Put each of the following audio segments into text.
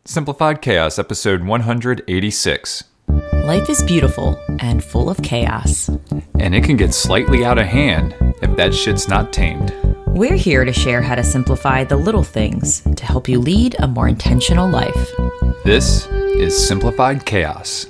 Simplified Chaos, episode 186. Life is beautiful and full of chaos. And it can get slightly out of hand if that shit's not tamed. We're here to share how to simplify the little things to help you lead a more intentional life. This is Simplified Chaos.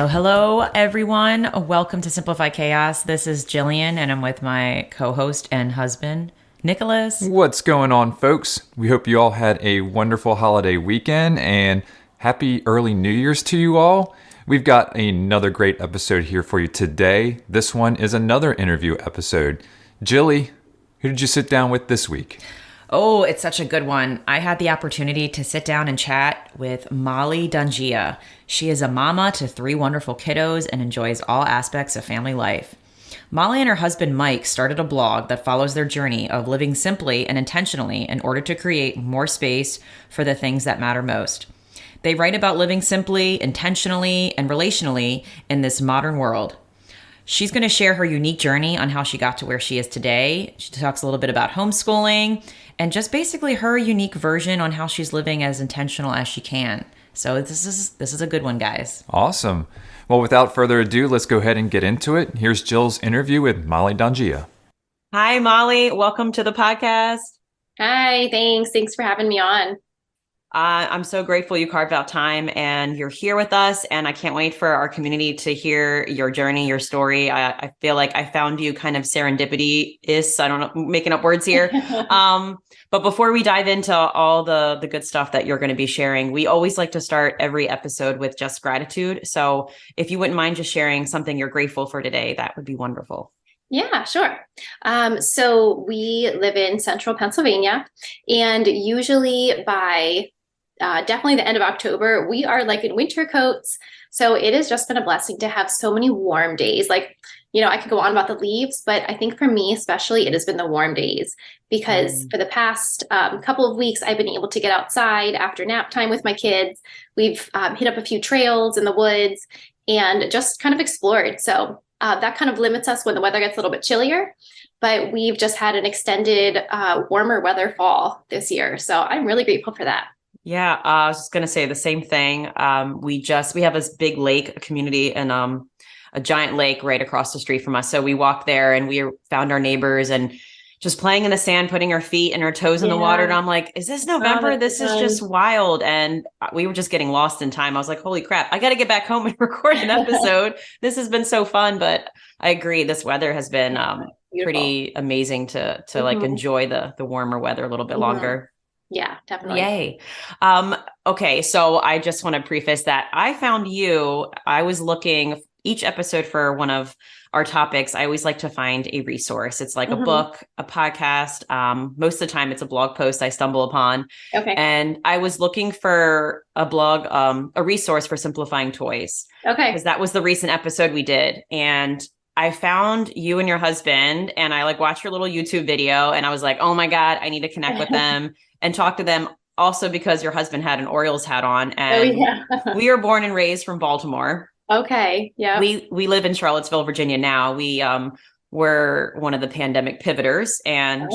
Hello, everyone. Welcome to Simplify Chaos. This is Jillian, and I'm with my co-host and husband, Nicholas. What's going on, folks? We hope you all had a wonderful holiday weekend, and happy early New Year's to you all. We've got another great episode here for you today. This one is another interview episode. Jilly, who did you sit down with this week? Oh, it's such a good one. I had the opportunity to sit down and chat with Mollie Donghia. She is a mama to 3 wonderful kiddos and enjoys all aspects of family life. Mollie and her husband Mike started a blog that follows their journey of living simply and intentionally in order to create more space for the things that matter most. They write about living simply, intentionally, and relationally in this modern world. She's going to share her unique journey on how she got to where she is today. She talks a little bit about homeschooling and just basically her unique version on how she's living as intentional as she can. So this is a good one, guys. Awesome. Well, without further ado, let's go ahead and get into it. Here's Jill's interview with Mollie Donghia. Hi, Mollie. Welcome to the podcast. Hi, thanks. Thanks for having me on. I'm so grateful you carved out time and you're here with us. And I can't wait for our community to hear your journey, your story. I feel like I found you kind of serendipity-ish. I don't know, making up words here. But before we dive into all the good stuff that you're going to be sharing, we always like to start every episode with just gratitude. So if you wouldn't mind just sharing something you're grateful for today, that would be wonderful. Yeah, sure. So we live in central Pennsylvania, and usually by definitely the end of October, we are like in winter coats. So it has just been a blessing to have so many warm days. Like, I could go on about the leaves, but I think for me, especially, it has been the warm days because for the past couple of weeks, I've been able to get outside after nap time with my kids. We've hit up a few trails in the woods and just kind of explored. So that kind of limits us when the weather gets a little bit chillier, but we've just had an extended warmer weather fall this year. So I'm really grateful for that. Yeah, I was just going to say the same thing. We have this big lake, a community, and a giant lake right across the street from us. So we walked there and we found our neighbors and just playing in the sand, putting our feet and our toes in the water. And I'm like, is this November? Oh, this is just wild. And we were just getting lost in time. I was like, holy crap, I got to get back home and record an episode. This has been so fun. But I agree. This weather has been pretty amazing to like enjoy the warmer weather a little bit longer. Yeah, definitely. Yay. Okay. So I just want to preface that I was looking each episode for one of our topics. I always like to find a resource. It's like a book, a podcast. Most of the time it's a blog post I stumble upon. Okay. And I was looking for a blog, a resource for simplifying toys. Okay. Because that was the recent episode we did. And I found you and your husband and I watched your little YouTube video and I was like, oh my God, I need to connect with them and talk to them. Also because your husband had an Orioles hat on and we are born and raised from Baltimore. Okay. Yeah. We live in Charlottesville, Virginia now. We were one of the pandemic pivoters and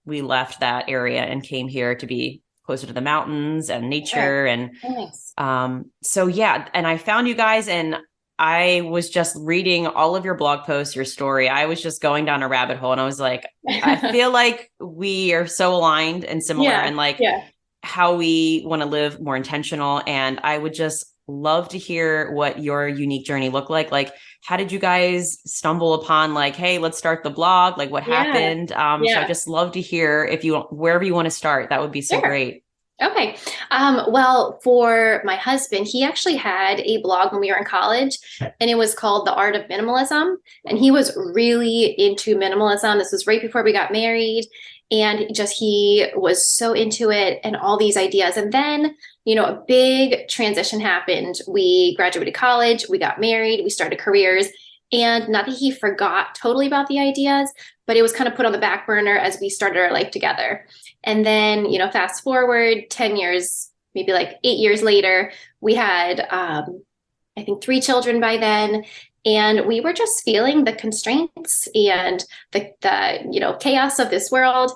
we left that area and came here to be closer to the mountains and nature. And nice. So yeah, and I found you guys and I was just reading all of your blog posts, your story. I was just going down a rabbit hole and I was like, I feel like we are so aligned and similar and how we want to live more intentional. And I would just love to hear what your unique journey looked like. Like, how did you guys stumble upon hey, let's start the blog? Like what happened? So I just love to hear wherever you want to start, that would be so great. Okay. Well, for my husband, he actually had a blog when we were in college and it was called The Art of Minimalism. And he was really into minimalism. This was right before we got married. And he was so into it and all these ideas. And then, a big transition happened. We graduated college, we got married, we started careers. And not that he forgot totally about the ideas, but it was kind of put on the back burner as we started our life together. And then, fast forward 10 years, maybe 8 years later, we had, I think 3 children by then. And we were just feeling the constraints and the chaos of this world.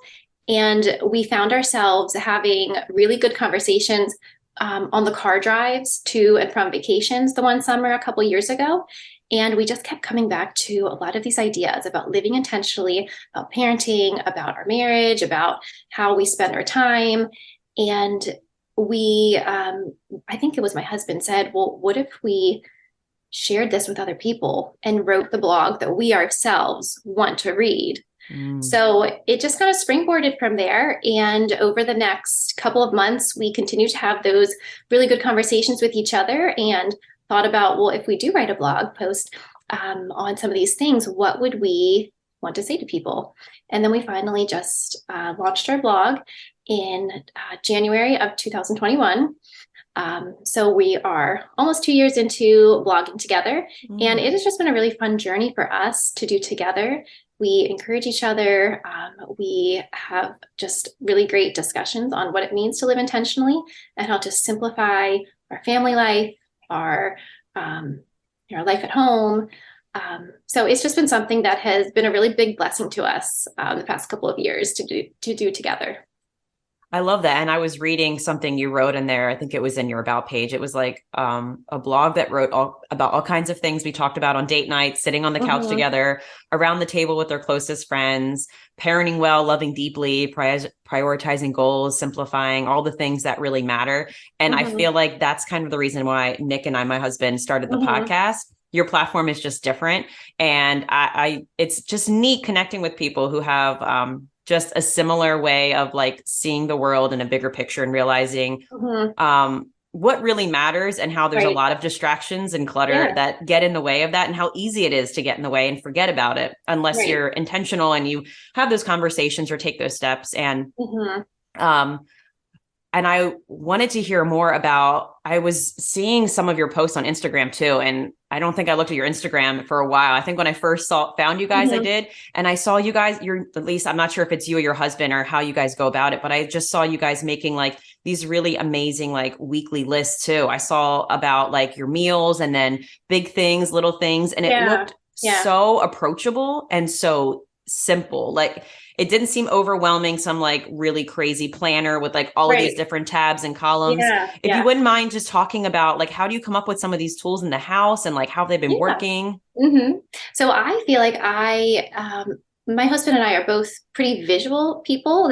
And we found ourselves having really good conversations on the car drives to and from vacations the one summer a couple years ago. And we just kept coming back to a lot of these ideas about living intentionally, about parenting, about our marriage, about how we spend our time. And I think it was my husband said, well, what if we shared this with other people and wrote the blog that we ourselves want to read? So it just kind of springboarded from there. And over the next couple of months, we continued to have those really good conversations with each other and thought about, well, if we do write a blog post on some of these things, what would we want to say to people? And then we finally just launched our blog in January of 2021. So we are almost 2 years into blogging together, and it has just been a really fun journey for us to do together. We encourage each other. We have just really great discussions on what it means to live intentionally and how to simplify our family life, our life at home. So it's just been something that has been a really big blessing to us the past couple of years to do together. I love that. And I was reading something you wrote in there. I think it was in your about page. It was like a blog that wrote about all kinds of things we talked about on date nights, sitting on the couch together, around the table with our closest friends, parenting well, loving deeply, prioritizing goals, simplifying, all the things that really matter. And I feel like that's kind of the reason why Nick and I, my husband, started the podcast. Your platform is just different. And it's just neat connecting with people who have just a similar way of like seeing the world in a bigger picture and realizing what really matters and how there's a lot of distractions and clutter that get in the way of that, and how easy it is to get in the way and forget about it unless you're intentional and you have those conversations or take those steps. And and I wanted to hear more about, I was seeing some of your posts on Instagram too. And I don't think I looked at your Instagram for a while. I think when I first found you guys, I did. And I saw you guys, at least I'm not sure if it's you or your husband or how you guys go about it, but I just saw you guys making like these really amazing, like weekly lists too. I saw about like your meals and then big things, little things. And it looked so approachable and so simple. Like it didn't seem overwhelming, some like really crazy planner with like all of these different tabs and columns. If you wouldn't mind just talking about like, how do you come up with some of these tools in the house and like how they've been working? So I feel like my husband and I are both pretty visual people.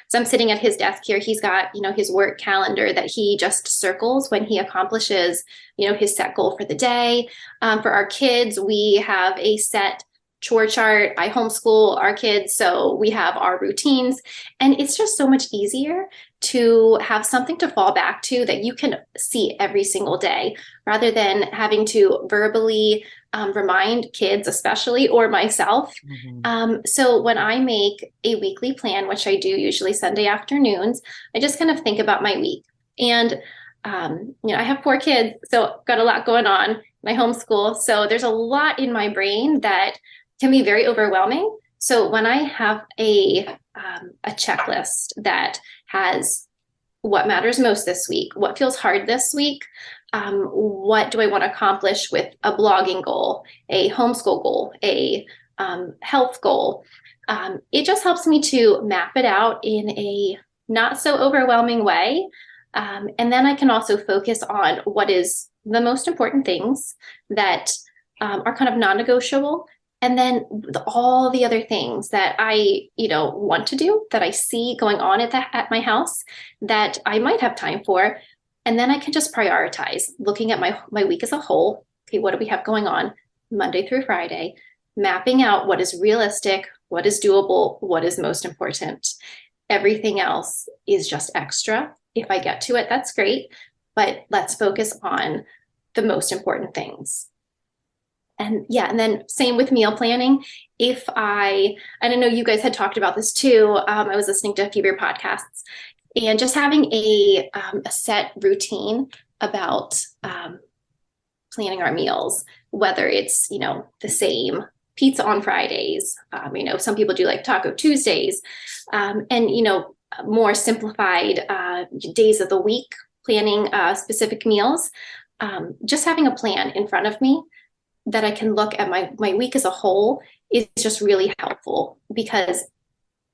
So I'm sitting at his desk here. He's got, his work calendar that he just circles when he accomplishes, his set goal for the day. For our kids, we have a set chore chart. I homeschool our kids, so we have our routines, and it's just so much easier to have something to fall back to that you can see every single day, rather than having to verbally remind kids, especially, or myself. So when I make a weekly plan, which I do usually Sunday afternoons, I just kind of think about my week. And I have 4 kids, so got a lot going on. My homeschool, so there's a lot in my brain that can be very overwhelming. So when I have a checklist that has what matters most this week, what feels hard this week, what do I want to accomplish with a blogging goal, a homeschool goal, a health goal, it just helps me to map it out in a not so overwhelming way. And then I can also focus on what is the most important things that are kind of non-negotiable. And then all the other things that I, want to do, that I see going on at my house that I might have time for. And then I can just prioritize looking at my week as a whole. Okay, what do we have going on Monday through Friday? Mapping out what is realistic, what is doable, what is most important. Everything else is just extra. If I get to it, that's great. But let's focus on the most important things. And then same with meal planning. If I don't know, you guys had talked about this too. I was listening to a few of your podcasts, and just having a set routine about planning our meals, whether it's, the same pizza on Fridays, some people do like Taco Tuesdays, and, more simplified days of the week, planning specific meals, just having a plan in front of me that I can look at my week as a whole is just really helpful because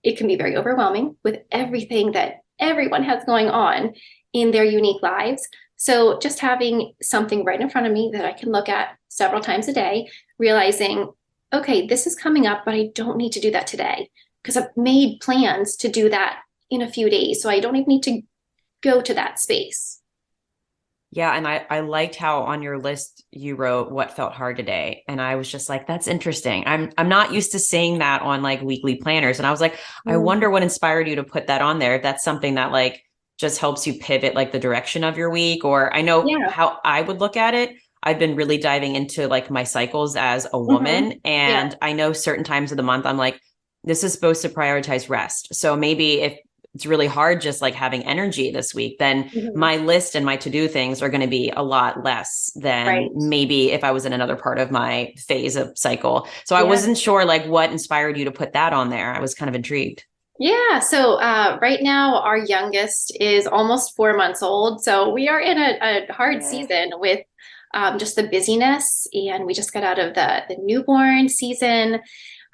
it can be very overwhelming with everything that everyone has going on in their unique lives. So just having something right in front of me that I can look at several times a day, realizing, okay, this is coming up, but I don't need to do that today because I've made plans to do that in a few days. So I don't even need to go to that space. Yeah. And I liked how on your list you wrote what felt hard today. And I was just like, that's interesting. I'm not used to seeing that on like weekly planners. And I was like, I wonder what inspired you to put that on there. If that's something that like just helps you pivot like the direction of your week. Or I know Yeah. how I would look at it. I've been really diving into like my cycles as a woman. Yeah. And I know certain times of the month, I'm like, this is supposed to prioritize rest. So maybe if it's really hard just like having energy this week, then my list and my to-do things are going to be a lot less than Right. maybe if I was in another part of my phase of cycle. So I Yeah. wasn't sure like what inspired you to put that on there. I was kind of intrigued. Yeah. So right now, our youngest is almost 4 months old. So we are in a hard season with just the busyness, and we just got out of the newborn season.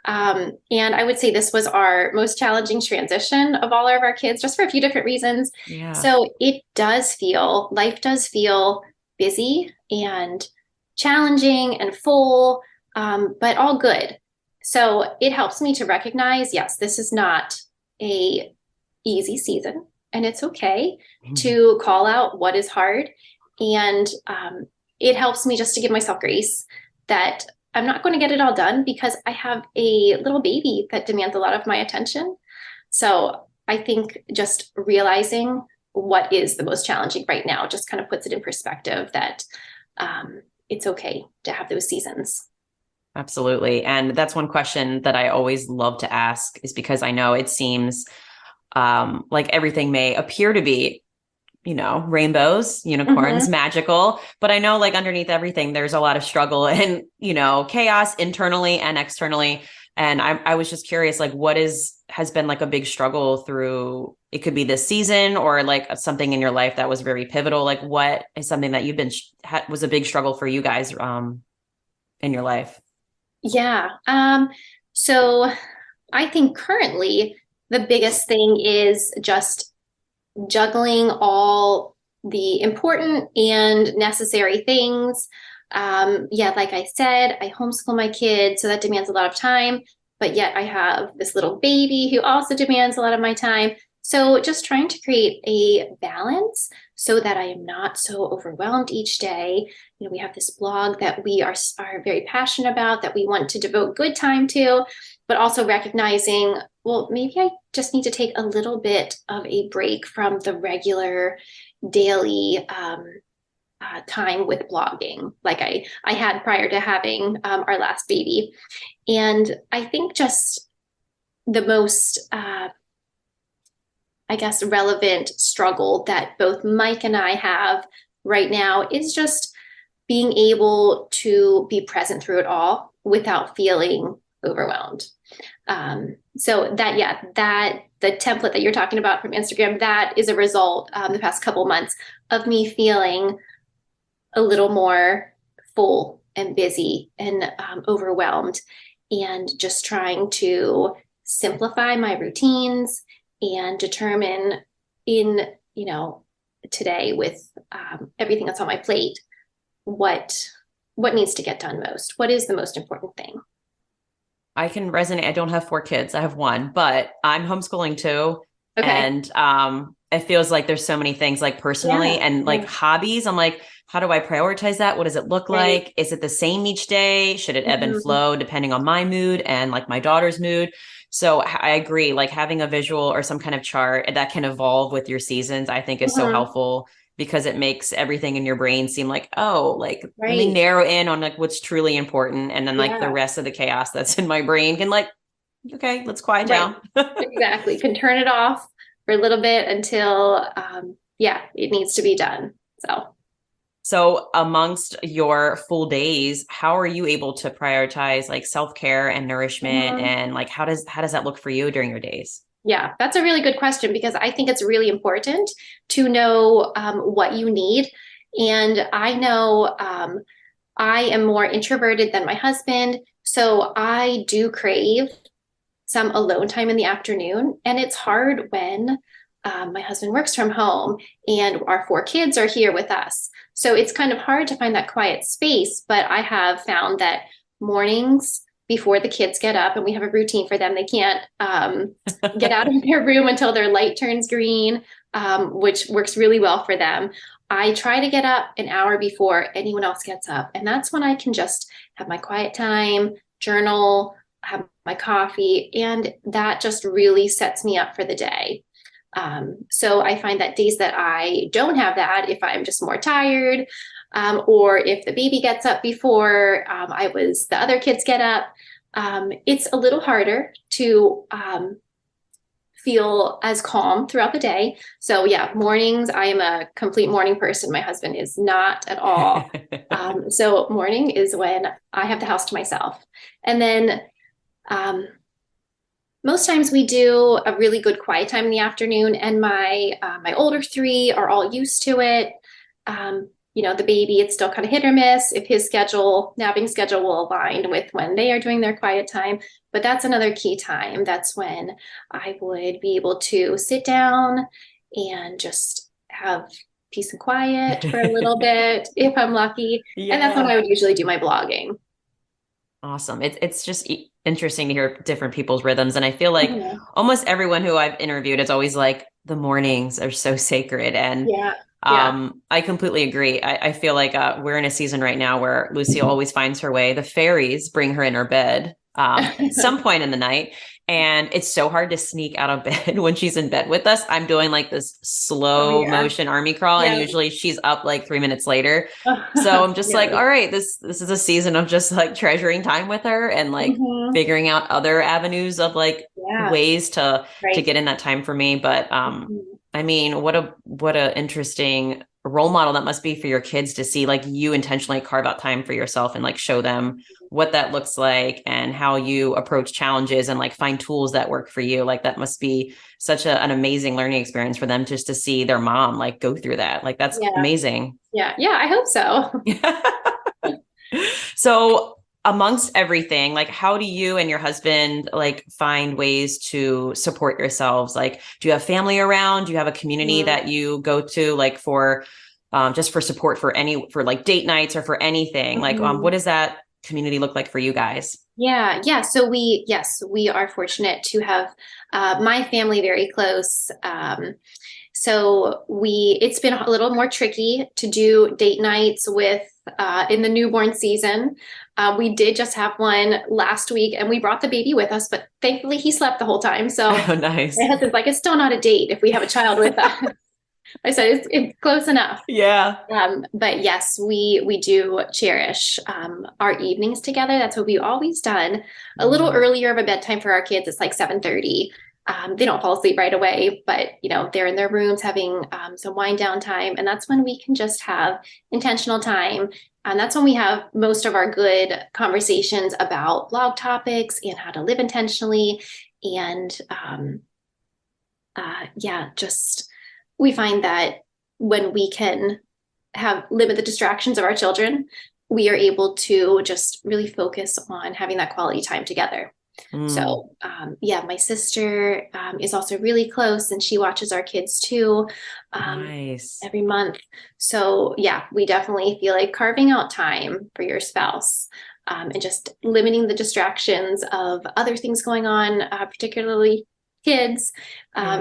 And I would say this was our most challenging transition of all of our kids, just for a few different reasons. Yeah. So life does feel busy and challenging and full, but all good. So it helps me to recognize, yes, this is not a easy season, and it's okay to call out what is hard. And it helps me just to give myself grace that I'm not going to get it all done because I have a little baby that demands a lot of my attention. So I think just realizing what is the most challenging right now just kind of puts it in perspective that it's okay to have those seasons. Absolutely. And that's one question that I always love to ask is because I know it seems like everything may appear to be, rainbows, unicorns, Mm-hmm. magical, but I know like underneath everything, there's a lot of struggle and, chaos internally and externally. And I was just curious, like has been like a big struggle through, it could be this season or like something in your life that was very pivotal. Like what is something that you've been, was a big struggle for you guys in your life? Yeah. So I think currently the biggest thing is just juggling all the important and necessary things. Yeah, like I said, I homeschool my kids, so that demands a lot of time, but yet I have this little baby who also demands a lot of my time. So just trying to create a balance so that I am not so overwhelmed each day. We have this blog that we are very passionate about, that we want to devote good time to, but also recognizing, well, maybe I just need to take a little bit of a break from the regular daily time with blogging like I had prior to having our last baby. And I think just the most, I guess, relevant struggle that both Mike and I have right now is just being able to be present through it all without feeling overwhelmed. So that the template that you're talking about from Instagram, that is a result the past couple months of me feeling a little more full and busy and overwhelmed, and just trying to simplify my routines and determine in, today with everything that's on my plate, what needs to get done most, what is the most important thing. I can resonate. I don't have 4 kids. I have one, but I'm homeschooling too. Okay. And it feels like there's so many things like personally Yeah. and like Yeah. hobbies. I'm like, how do I prioritize that? What does it look Right. like? Is it the same each day? Should it ebb and Mhm. flow depending on my mood and like my daughter's mood? So I agree, like having a visual or some kind of chart that can evolve with your seasons, I think is so Mhm. helpful because it makes everything in your brain seem like, oh, like let me Right. narrow in on like what's truly important. And then like the Yeah. rest of the chaos that's in my brain can like, okay, let's quiet Right. down. Exactly. Can turn it off for a little bit until, yeah, it needs to be done. So, So amongst your full days, how are you able to prioritize like self-care and nourishment mhm. and like how does that look for you during your days? Yeah, that's a really good question because I think it's really important to know what you need. And I know I am more introverted than my husband, so I do crave some alone time in the afternoon. And it's hard when my husband works from home and our four kids are here with us. So it's kind of hard to find that quiet space. But I have found that mornings before the kids get up, and we have a routine for them, they can't get out of their room until their light turns green, which works really well for them. I try to get up an hour before anyone else gets up. And that's when I can just have my quiet time, journal, have my coffee, and that just really sets me up for the day. So I find that days that I don't have that, if I'm just more tired, or if the baby gets up before the other kids get up, it's a little harder to feel as calm throughout the day. So yeah, mornings, I am a complete morning person. My husband is not at all. So morning is when I have the house to myself. And then most times we do a really good quiet time in the afternoon, and my older three are all used to it. The baby, it's still kind of hit or miss if his napping schedule will align with when they are doing their quiet time. But that's another key time. That's when I would be able to sit down and just have peace and quiet for a little bit if I'm lucky. Yeah. And that's when I would usually do my blogging. Awesome. It's just interesting to hear different people's rhythms. And I feel like almost everyone who I've interviewed is always like, the mornings are so sacred. And I completely agree. I feel like we're in a season right now where Lucy always finds her way. The fairies bring her in her bed at some point in the night. And it's so hard to sneak out of bed when she's in bed with us. I'm doing like this slow motion army crawl, and usually she's up like 3 minutes later. So I'm just like, all right, this is a season of just like treasuring time with her and like figuring out other avenues of like ways to get in that time for me. But I mean, what a interesting role model that must be for your kids to see like you intentionally carve out time for yourself and like show them what that looks like and how you approach challenges and like find tools that work for you. Like that must be such an amazing learning experience for them just to see their mom like go through that. Like that's amazing. Yeah, I hope so. So amongst everything, like how do you and your husband like find ways to support yourselves? Like, do you have family around? Do you have a community that you go to like for just for support for like date nights or for anything? Like, what does that community look like for you guys? Yeah. So we are fortunate to have my family very close. So it's been a little more tricky to do date nights with in the newborn season. We did just have one last week, and we brought the baby with us, but thankfully he slept the whole time. So nice. My husband's like, it's still not a date if we have a child with us. I said it's close enough. Yeah. But yes, we do cherish our evenings together. That's what we've always done. A little earlier of a bedtime for our kids. It's like 7:30. They don't fall asleep right away, but they're in their rooms having some wind down time, and that's when we can just have intentional time. And that's when we have most of our good conversations about blog topics and how to live intentionally. And we find that when we can limit the distractions of our children, we are able to just really focus on having that quality time together. So, my sister is also really close, and she watches our kids too, nice. Every month. So, we definitely feel like carving out time for your spouse and just limiting the distractions of other things going on, particularly kids,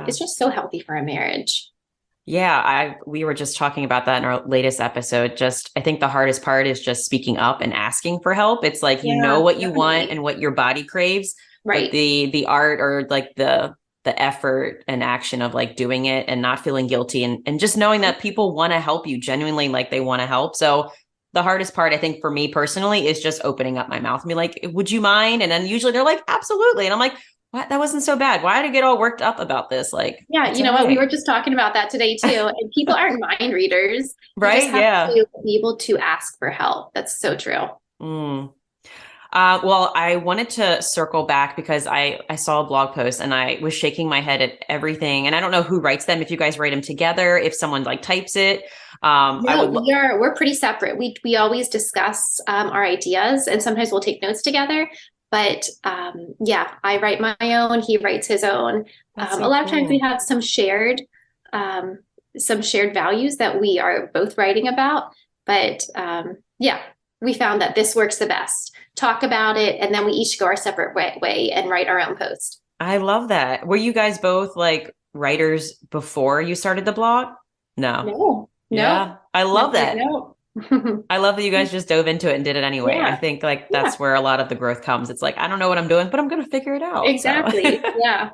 is just so healthy for a marriage. Yeah, we were just talking about that in our latest episode. I think the hardest part is just speaking up and asking for help. It's like, you know what you want and what your body craves, right? But the art or like the effort and action of like doing it and not feeling guilty and just knowing that people want to help you genuinely, like they want to help. So the hardest part, I think for me personally, is just opening up my mouth and be like, would you mind? And then usually they're like, absolutely. And I'm like, what? That wasn't so bad. Why did I get all worked up about this? Like, you know what? We were just talking about that today too. And people aren't mind readers, right? You just have to be able to ask for help. That's so true. Well, I wanted to circle back because I saw a blog post and I was shaking my head at everything. And I don't know who writes them, if you guys write them together, if someone like types it. I No, would, we're pretty separate. We always discuss our ideas, and sometimes we'll take notes together. But yeah, I write my own. He writes his own. that's A so lot of times we cool. have some shared values that we are both writing about. But yeah, we found that this works the best. Talk about it, and then we each go our separate way and write our own post. I love that. Were you guys both like writers before you started the blog? No. No, no, Yeah. I love never, that. no. I love that you guys just dove into it and did it anyway. I Yeah, think like yeah, that's where a lot of the growth comes. It's like, I don't know what I'm doing, but I'm going to figure it out. So, exactly. Yeah,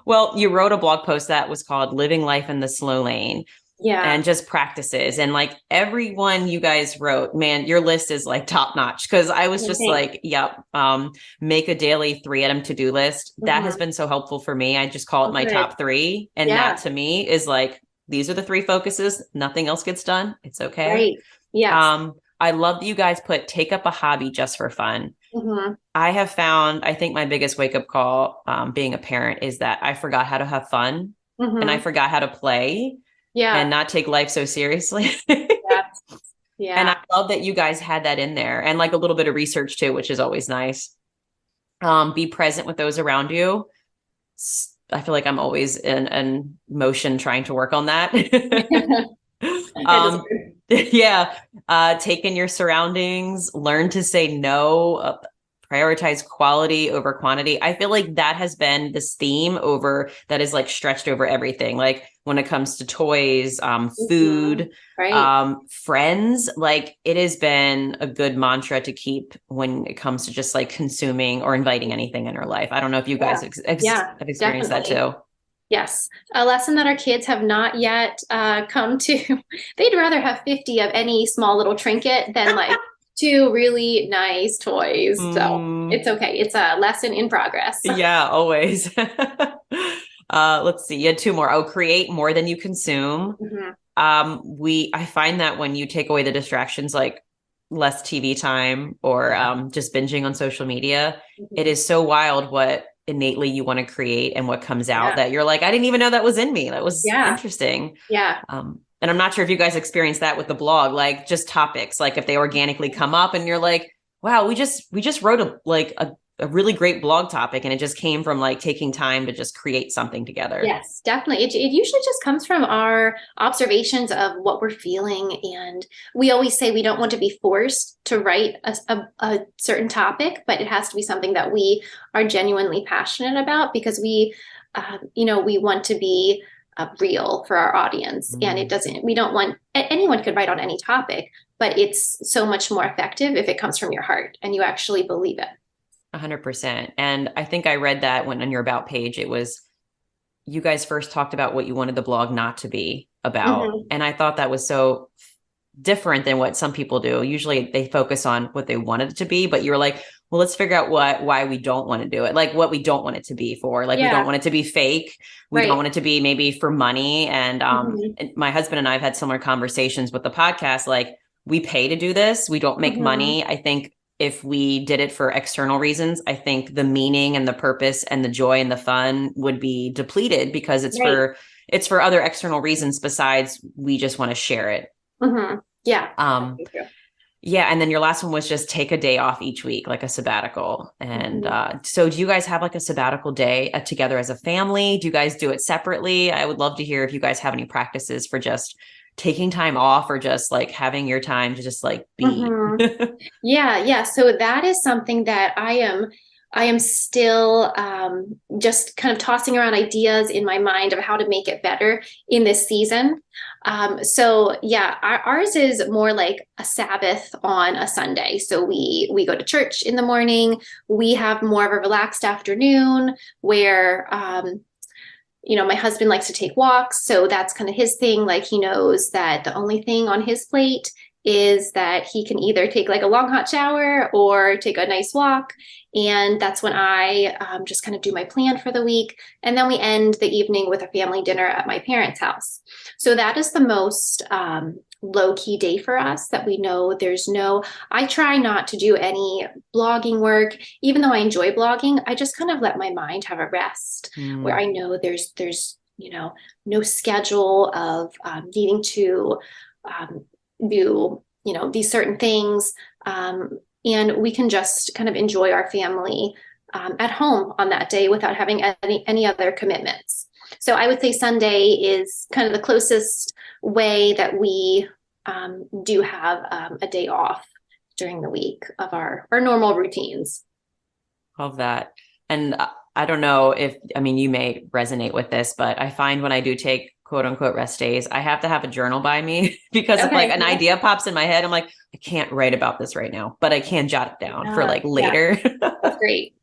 well, you wrote a blog post that was called Living Life in the Slow Lane yeah. and just practices. And like everyone you guys wrote, man, your list is like top notch. Cause I was I just think. like, yep, make a daily 3 item to-do list. That has Mhm. been so helpful for me. I just call it Oh, my good. top three. And that Yeah, to me is like, these are the three focuses. Nothing else gets done. It's okay. right. Yes. I love that you guys put take up a hobby just for fun. Hmm. I have found, I think my biggest wake up call being a parent is that I forgot how to have fun and I Hmm. forgot how to play and Yeah. not take life so seriously. Yeah. And I Yeah. love that you guys had that in there and like a little bit of research too, which is always nice. Be present with those around you. I feel like I'm always in motion trying to work on that. It is um, yeah. Take in your surroundings, learn to say no, prioritize quality over quantity. I feel like that has been this theme over that is like stretched over everything. Like when it comes to toys, Mhm. food, Right. friends, like it has been a good mantra to keep when it comes to just like consuming or inviting anything in our life. I don't know if you guys Yeah. Yeah, have experienced that definitely. too. Yes. A lesson that our kids have not yet come to. They'd rather have 50 of any small little trinket than like two really nice toys. So Mm, it's okay. It's a lesson in progress. yeah, always. Let's see. You had two more. Oh, create more than you consume. Mhm. I find that when you take away the distractions like less TV time or Yeah. just binging on social media, it Mhm. is so wild what innately you want to create and what comes out Yeah. that you're like, I didn't even know that was in me. That was Yeah. interesting. Yeah. And I'm not sure if you guys experienced that with the blog, like just topics, like if they organically come up and you're like, wow, we just wrote a really great blog topic and it just came from like taking time to just create something together. Yes, definitely. It usually just comes from our observations of what we're feeling. And we always say we don't want to be forced to write a certain topic, but it has to be something that we are genuinely passionate about because we want to be real for our audience. And it Mm. doesn't, we don't want, anyone could write on any topic, but it's so much more effective if it comes from your heart and you actually believe it. 100%. And I think I read that when on your about page, it was you guys first talked about what you wanted the blog not to be about. Mhm. And I thought that was so different than what some people do. Usually they focus on what they wanted it to be, but you're like, well, let's figure out why we don't want to do it. Like what we don't want it to be for. Like we don't Yeah, want it to be fake. We don't right. want it to be maybe for money. Mhm. And my husband and I have had similar conversations with the podcast. Like we pay to do this. We don't make Mhm. money. I think if we did it for external reasons, I think the meaning and the purpose and the joy and the fun would be depleted because Right. it's for other external reasons besides we just want to share it. Hmm. Yeah. Um, That's true. yeah, and then your last one was just take a day off each week, like a sabbatical. And Mhm. so, do you guys have like a sabbatical day together as a family? Do you guys do it separately? I would love to hear if you guys have any practices for just taking time off or just like having your time to just like be. Hmm. Yeah, yeah. So that is something that I am still just kind of tossing around ideas in my mind of how to make it better in this season. So yeah, ours is more like a Sabbath on a Sunday. So we go to church in the morning. We have more of a relaxed afternoon where my husband likes to take walks, so that's kind of his thing. Like he knows that the only thing on his plate is that he can either take like a long hot shower or take a nice walk. And that's when I just kind of do my plan for the week. And then we end the evening with a family dinner at my parents' house. So that is the most low key day for us that we know I try not to do any blogging work. Even though I enjoy blogging, I just kind of let my mind have a rest where Mm, I know there's no schedule of needing to do, these certain things. And we can just kind of enjoy our family at home on that day without having any other commitments. So I would say Sunday is kind of the closest way that we do have a day off during the week of our normal routines. Love that. And I don't know if, I mean, you may resonate with this, but I find when I do take quote unquote rest days, I have to have a journal by me because if like an idea pops in my head, I'm like, I can't write about this right now, but I can jot it down for like later. That's great.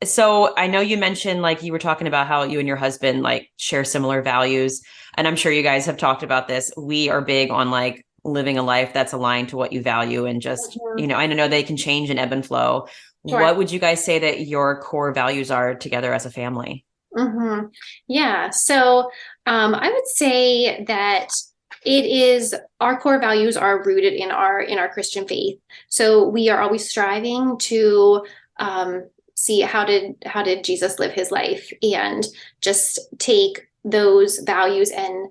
So I know you mentioned like you were talking about how you and your husband like share similar values. And I'm sure you guys have talked about this. We are big on like living a life that's aligned to what you value and just, I know they can change and ebb and flow. Sure. What would you guys say that your core values are together as a family? Mm-hmm. Yeah. So I would say that it is our core values are rooted in our Christian faith. So we are always striving to see how did Jesus live his life and just take those values and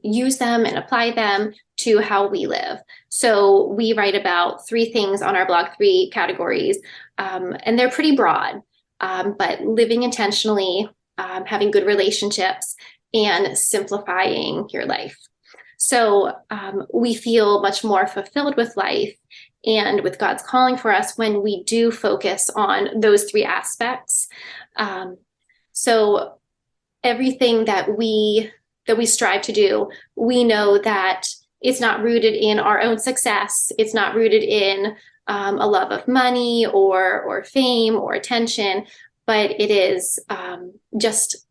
use them and apply them to how we live. So we write about 3 things on our blog, 3 categories, and they're pretty broad. But living intentionally, having good relationships, and simplifying your life. So we feel much more fulfilled with life and with God's calling for us when we do focus on those 3 aspects. So everything that we strive to do, we know that it's not rooted in our own success. It's not rooted in a love of money or fame or attention, but it is just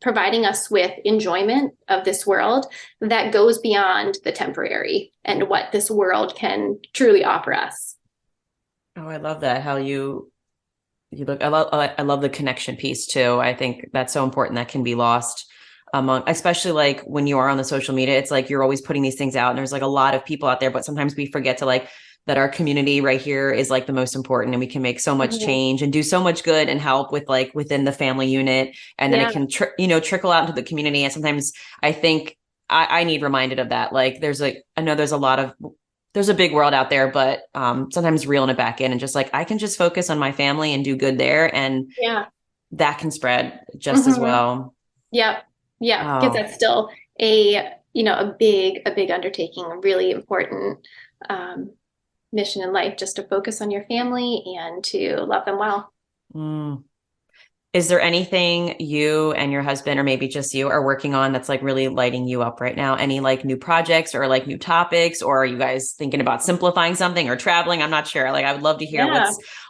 providing us with enjoyment of this world that goes beyond the temporary and what this world can truly offer us. Oh, I love that. How you look. I love the connection piece too. I think that's so important. That can be lost among, especially like when you are on the social media. It's like you're always putting these things out, and there's like a lot of people out there, but sometimes we forget to like that our community right here is like the most important, and we can make so much change and do so much good and help with like within the family unit, and then it can trickle out into the community. And sometimes I think I need reminded of that. Like I know there's a big world out there, but sometimes reeling it back in and just like I can just focus on my family and do good there, and that can spread just as well. Yep. Yeah, because that's still a big undertaking, a really important mission in life, just to focus on your family and to love them well. Is there anything you and your husband, or maybe just you, are working on that's like really lighting you up right now? Any like new projects or like new topics, or are you guys thinking about simplifying something or traveling? I'm not sure. Like I would love to hear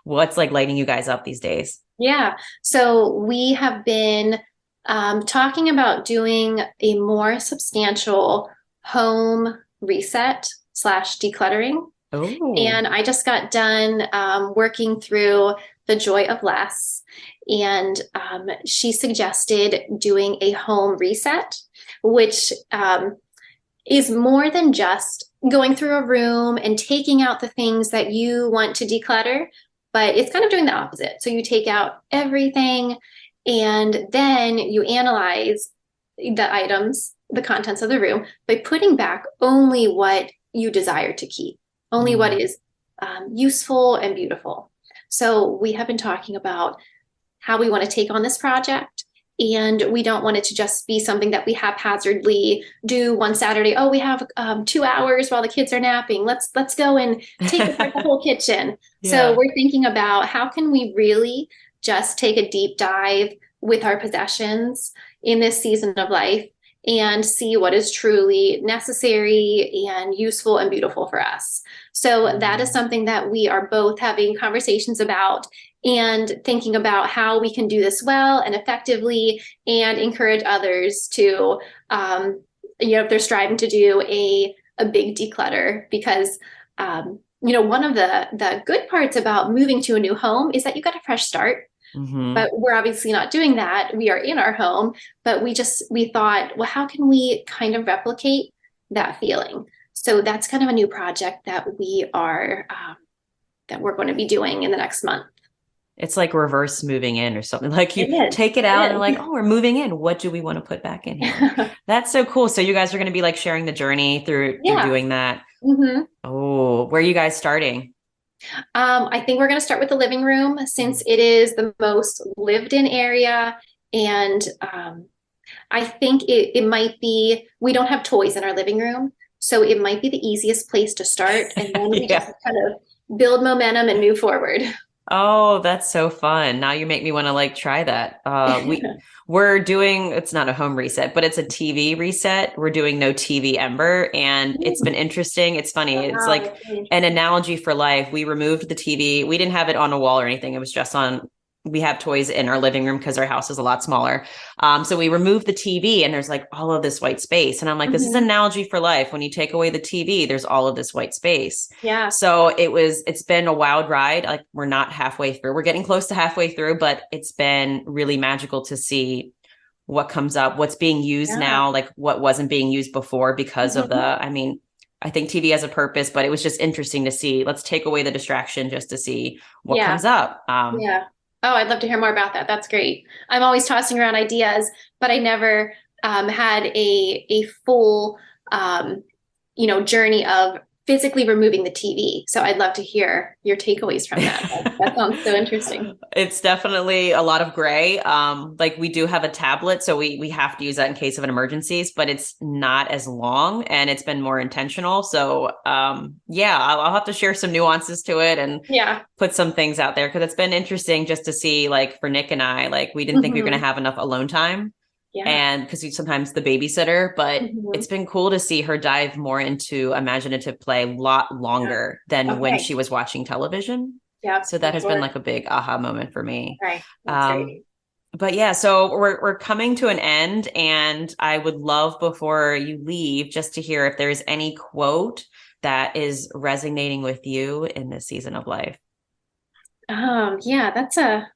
what's like lighting you guys up these days. Yeah. So we have been talking about doing a more substantial home reset / decluttering. Oh. And I just got done working through The Joy of Less. And she suggested doing a home reset, which is more than just going through a room and taking out the things that you want to declutter, but it's kind of doing the opposite. So you take out everything and then you analyze the items, the contents of the room, by putting back only what you desire to keep. Only what is useful and beautiful. So we have been talking about how we want to take on this project, and we don't want it to just be something that we haphazardly do one Saturday. Oh, we have 2 hours while the kids are napping. Let's go and take apart the whole kitchen. So we're thinking about how can we really just take a deep dive with our possessions in this season of life and see what is truly necessary and useful and beautiful for us. So that is something that we are both having conversations about and thinking about how we can do this well and effectively, and encourage others to, if they're striving to do a big declutter, because, one of the good parts about moving to a new home is that you got a fresh start. But we're obviously not doing that. We are in our home, but we thought, well, how can we kind of replicate that feeling? So that's kind of a new project that we're going to be doing in the next month. It's like reverse moving in or something. Like It you is. take it out and they're like, It oh, we're moving in. What do we want to put back in here? is. That's so cool. So you guys are going to be like sharing the journey through Yeah. doing that. hmm Oh, where are you guys starting? I think we're going to start with the living room since it is the most lived in area. And I think it might be, we don't have toys in our living room. So it might be the easiest place to start. And then we just Yeah. kind of build momentum and move forward. Oh, that's so fun. Now you make me want to like try that. We're doing, it's not a home reset, but it's a TV reset. We're doing no TV Ember, and it's been interesting. It's funny. It's Wow, like that's really an interesting. analogy for life. We removed the TV. We didn't have it on a wall or anything. It was just on, we have toys in our living room because our house is a lot smaller. So we removed the TV and there's like all of this white space. And I'm like, this is an hmm analogy for life. When you take away the TV, there's all of this white space. Yeah. So it's been a wild ride. Like we're not halfway through. We're getting close to halfway through, but it's been really magical to see what comes up, what's being used Yeah. now, like what wasn't being used before because of hmm I mean, I think TV has a purpose, but it was just interesting to see. Let's take away the distraction just to see what Yeah. comes up. Yeah. Oh, I'd love to hear more about that. That's great. I'm always tossing around ideas, but I never had a full journey of physically removing the TV. So I'd love to hear your takeaways from that. That sounds so interesting. It's definitely a lot of gray. Like we do have a tablet, so we have to use that in case of an emergencies, but it's not as long and it's been more intentional. So yeah, I'll have to share some nuances to it and Yeah. put some things out there because it's been interesting just to see, like for Nick and I, like we didn't think we were going hmm to have enough alone time. Yeah. And because sometimes the babysitter, but hmm it's been cool to see her dive more into imaginative play a lot Yeah. longer than when Okay. she was watching television. Yeah, So for that has been sure. like a big aha moment for me. Right. That's Um, great. but yeah, so we're coming to an end, and I would love before you leave just to hear if there's any quote that is resonating with you in this season of life. Yeah, that's a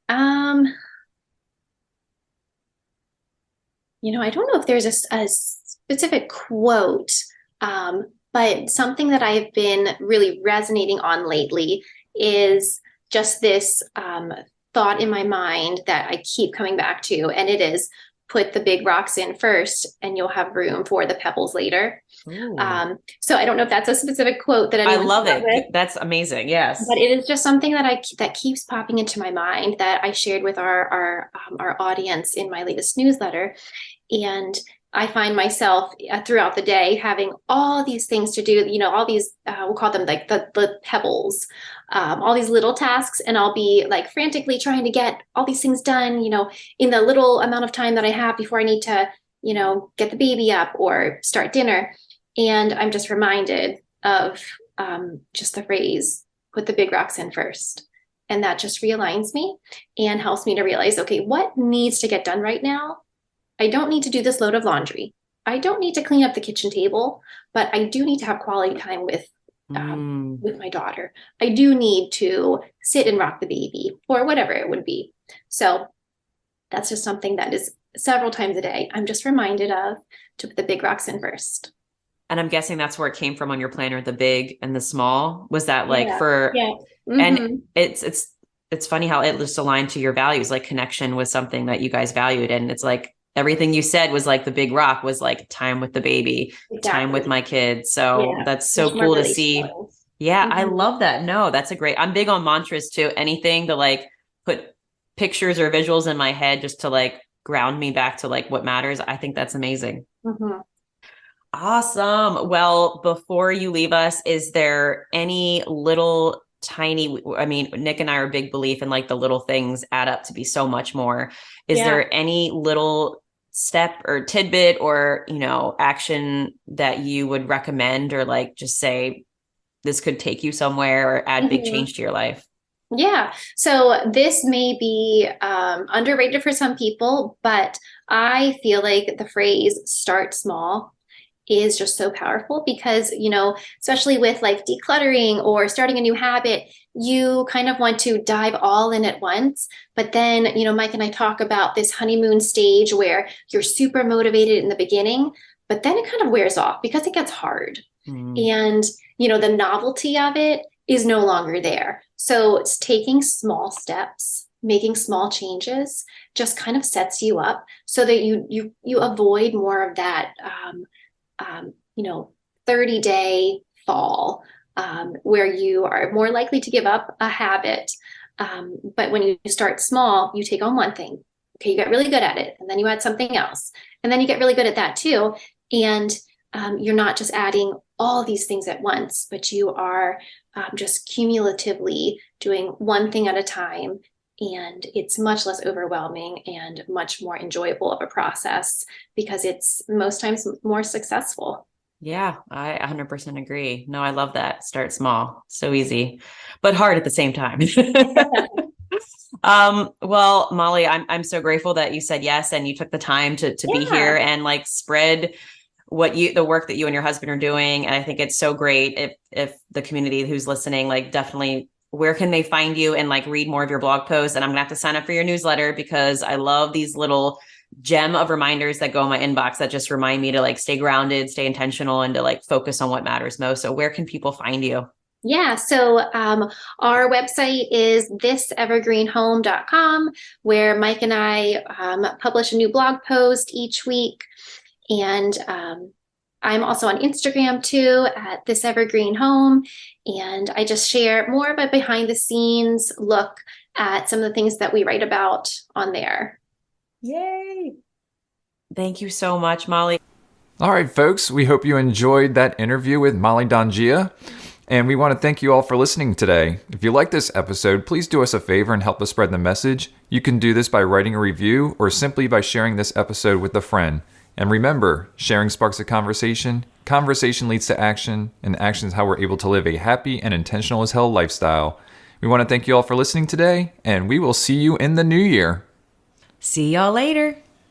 Um, I don't know if there's a specific quote, but something that I've been really resonating on lately is just this thought in my mind that I keep coming back to, and it is put the big rocks in first, and you'll have room for the pebbles later. Ooh. So I don't know if that's a specific quote that I anyone came love up it. with, That's amazing. Yes. but it is just something that keeps popping into my mind that I shared with our audience in my latest newsletter. And I find myself throughout the day having all these things to do, all these, we'll call them like the pebbles, all these little tasks. And I'll be like frantically trying to get all these things done, in the little amount of time that I have before I need to, get the baby up or start dinner. And I'm just reminded of just the phrase, put the big rocks in first. And that just realigns me and helps me to realize, okay, what needs to get done right now? I don't need to do this load of laundry. I don't need to clean up the kitchen table, but I do need to have quality time Mm. with my daughter. I do need to sit and rock the baby or whatever it would be. So that's just something that is several times a day. I'm just reminded of to put the big rocks in first. And I'm guessing that's where it came from on your planner, the big and the small. Was that like Yeah. for, Yeah. and hmm it's funny how it just aligned to your values, like connection was something that you guys valued. And it's like everything you said was like the big rock was like time with the baby, time with Exactly. my kids. So Yeah. that's so Much more cool to see. relational. Yeah, I hmm love that. No, that's a great, I'm big on mantras too. Anything to like put pictures or visuals in my head just to like ground me back to like what matters. I think that's amazing. hmm Awesome. Well, before you leave us, is there any little tiny, I mean, Nick and I are a big belief in like the little things add up to be so much more. Is Yeah. there any little step or tidbit or, action that you would recommend or like just say this could take you somewhere or add big hmm change to your life? Yeah. So this may be underrated for some people, but I feel like the phrase start small is just so powerful because, especially with like decluttering or starting a new habit, you kind of want to dive all in at once. But then, Mike and I talk about this honeymoon stage where you're super motivated in the beginning, but then it kind of wears off because it gets hard. Mm. And, the novelty of it is no longer there. So it's taking small steps, making small changes, just kind of sets you up so that you avoid more of that 30-day fall, where you are more likely to give up a habit. But when you start small, you take on one thing. Okay, you get really good at it, and then you add something else, and then you get really good at that too. And you're not just adding all these things at once, but you are just cumulatively doing one thing at a time. And it's much less overwhelming and much more enjoyable of a process because it's most times more successful. Yeah, I 100% agree. No, I love that. Start small. So easy, but hard at the same time. Well, Mollie, I'm so grateful that you said yes and you took the time to be here and like spread the work that you and your husband are doing. And I think it's so great if the community who's listening, like definitely, where can they find you and like read more of your blog posts? And I'm gonna have to sign up for your newsletter because I love these little gem of reminders that go in my inbox that just remind me to like stay grounded, stay intentional, and to like focus on what matters most. So where can people find you? Yeah, so our website is thisevergreenhome.com, where Mike and I publish a new blog post each week. And I'm also on Instagram too at This Evergreen Home. And I just share more of a behind the scenes look at some of the things that we write about on there. Yay. Thank you so much, Mollie. All right, folks, we hope you enjoyed that interview with Mollie Donghia. And we want to thank you all for listening today. If you like this episode, please do us a favor and help us spread the message. You can do this by writing a review or simply by sharing this episode with a friend. And remember, sharing sparks a conversation, conversation leads to action, and action is how we're able to live a happy and intentional as hell lifestyle. We want to thank you all for listening today, and we will see you in the new year. See y'all later.